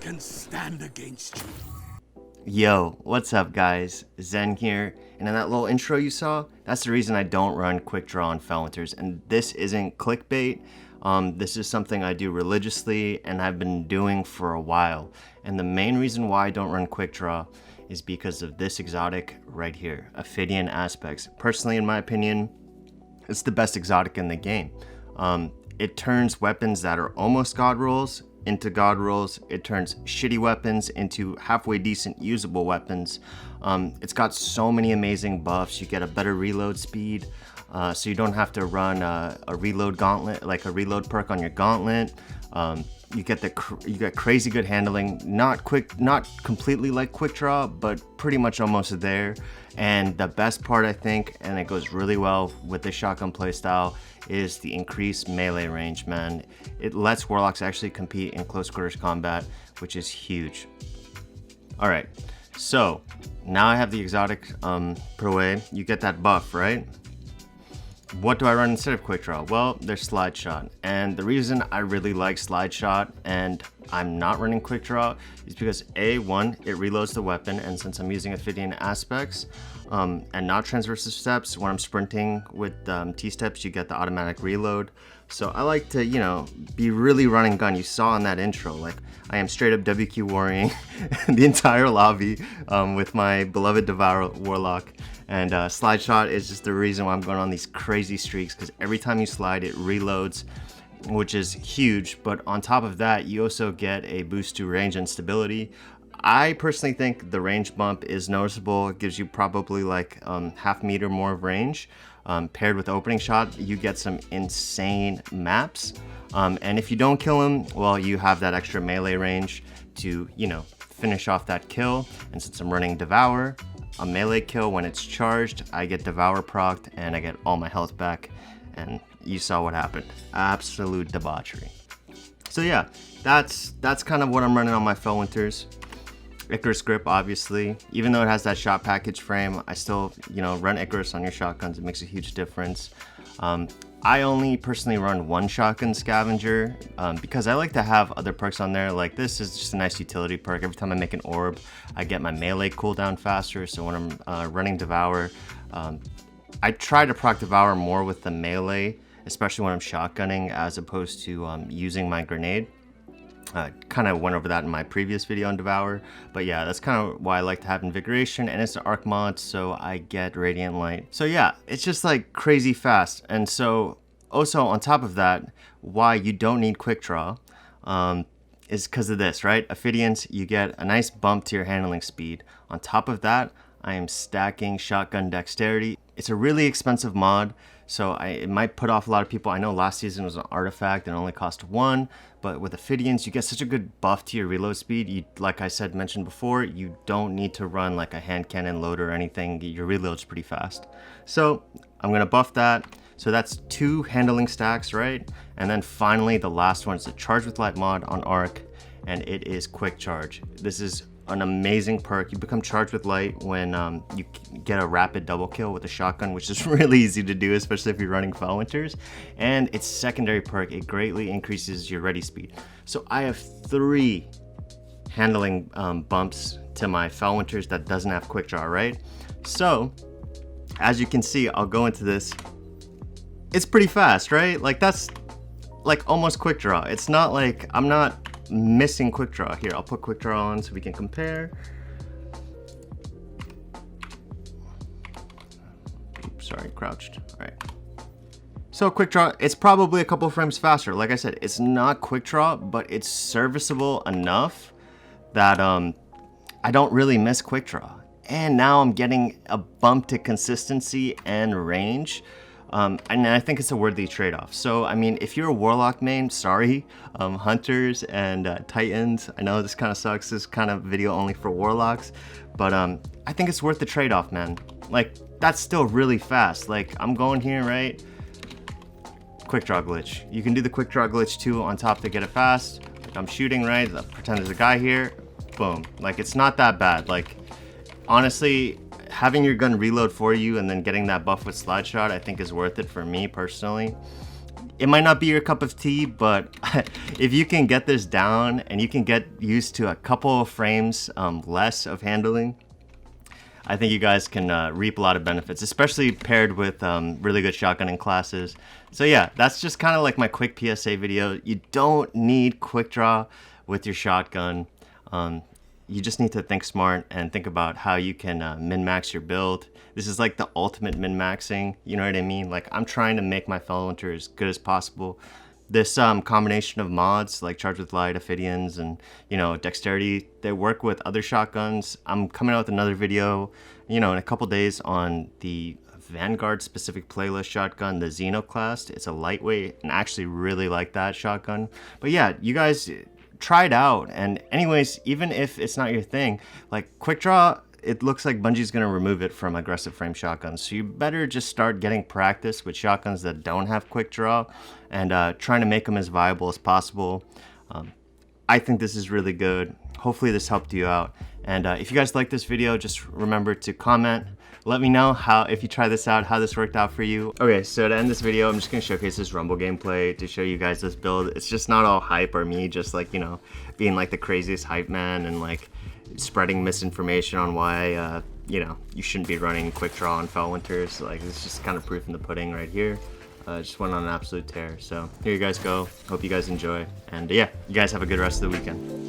can stand against you. Yo, what's up guys? Zen here, and in that little intro you saw, that's the reason I don't run Quickdraw on Felwinters, and this isn't clickbait. This is something I do religiously and I've been doing for a while, and the main reason why I don't run Quickdraw is because of this exotic right here, Ophidian Aspects. Personally, in my opinion, it's the best exotic in the game. It turns weapons that are almost god rolls into god rolls. It turns shitty weapons into halfway decent usable weapons. It's got so many amazing buffs. You get a better reload speed, so you don't have to run a reload gauntlet, like a reload perk on your gauntlet. You get crazy good handling, not completely like Quickdraw, but pretty much almost there. And the best part, I think, and it goes really well with the shotgun playstyle, is the increased melee range, man. It lets warlocks actually compete in close quarters combat, which is huge. All right, so now I have the exotic per way. You get that buff, right? What do I run instead of Quickdraw? Well, there's Slideshot, and the reason I really like Slideshot and I'm not running Quickdraw is because one, it reloads the weapon, and since I'm using Ophidian Aspects and not transversive steps, when I'm sprinting with T-steps, you get the automatic reload. So I like to, you know, be really run and gun. You saw in that intro, like I am straight up WQ warring the entire lobby with my beloved Devour Warlock. And Slideshot is just the reason why I'm going on these crazy streaks, because every time you slide, it reloads. which is huge, but on top of that, you also get a boost to range and stability. I personally think the range bump is noticeable. It gives you probably like half meter more of range. Paired with opening shot, you get some insane maps. And if you don't kill him, well, you have that extra melee range to, you know, finish off that kill. And since I'm running Devour, a melee kill when it's charged, I get Devour procced and I get all my health back. And you saw what happened. Absolute debauchery. So yeah, that's kind of what I'm running on my Felwinters. Icarus grip, obviously. Even though it has that shot package frame, I still, you know, run Icarus on your shotguns. It makes a huge difference. I only personally run one shotgun scavenger because I like to have other perks on there. Like this is just a nice utility perk. Every time I make an orb, I get my melee cooldown faster. So when I'm running Devour, I try to proc Devour more with the melee, especially when I'm shotgunning, as opposed to using my grenade. Kind of went over that in my previous video on Devour, but yeah, that's kind of why I like to have Invigoration, and it's an arc mod, so I get Radiant Light. So yeah, it's just like crazy fast. And so also on top of that, why you don't need Quickdraw is because of this, right? Ophidians, you get a nice bump to your handling speed. On top of that, I am stacking shotgun dexterity. It's a really expensive mod, so it might put off a lot of people. I know last season was an artifact and only cost 1, but with Ophidians, you get such a good buff to your reload speed. You, like I said, mentioned before, you don't need to run like a hand cannon loader or anything. Your reload's pretty fast. So I'm gonna buff that. So that's 2 handling stacks, right? And then finally, the last one is the Charge with Light mod on Arc, and it is Quick Charge. This is an amazing perk. You become charged with light when you get a rapid double kill with a shotgun, which is really easy to do, especially if you're running Felwinters. And its secondary perk, it greatly increases your ready speed. So I have 3 handling bumps to my Felwinters that doesn't have quick draw, right? So as you can see, I'll go into this. It's pretty fast, right? Like that's like almost quick draw. It's not like I'm not missing quick draw. Here, I'll put quick draw on so we can compare. Oops, sorry, crouched. All right. So quick draw, it's probably a couple frames faster. Like I said, it's not quick draw, but it's serviceable enough that I don't really miss quick draw. And now I'm getting a bump to consistency and range. And I think it's a worthy trade-off. So, I mean, if you're a Warlock main, sorry, Hunters and Titans, I know this kind of sucks, this kind of video only for Warlocks, but I think it's worth the trade-off, man. Like, that's still really fast. Like, I'm going here, right? Quick draw glitch. You can do the quick draw glitch too on top to get it fast. Like, I'm shooting, right? I pretend there's a guy here. Boom. Like, it's not that bad. Like, honestly, having your gun reload for you and then getting that buff with Slideshot, I think is worth it for me personally. It might not be your cup of tea, but if you can get this down and you can get used to a couple of frames less of handling, I think you guys can reap a lot of benefits, especially paired with really good shotgunning classes. So yeah, that's just kind of like my quick PSA video. You don't need quick draw with your shotgun. You just need to think smart and think about how you can min-max your build. This is like the ultimate min-maxing, you know what I mean? Like, I'm trying to make my Felwinter as good as possible. This combination of mods like Charge with Light, Ophidians, and, you know, Dexterity, they work with other shotguns. I'm coming out with another video, you know, in a couple days on the Vanguard specific playlist shotgun, the Xeno class. It's a lightweight, and I actually really like that shotgun. But yeah, you guys try it out. And anyways, even if it's not your thing, like quick draw, it looks like Bungie's gonna remove it from aggressive frame shotguns. So you better just start getting practice with shotguns that don't have quick draw and trying to make them as viable as possible. I think this is really good. Hopefully this helped you out. And if you guys like this video, just remember to comment. Let me know how, if you try this out, how this worked out for you. Okay, so to end this video, I'm just gonna showcase this Rumble gameplay to show you guys this build. It's just not all hype or me just like, you know, being like the craziest hype man and like spreading misinformation on why, you know, you shouldn't be running quick draw on Felwinters. Like, it's just kind of proof in the pudding right here. Just went on an absolute tear. So here you guys go. Hope you guys enjoy. And yeah, you guys have a good rest of the weekend.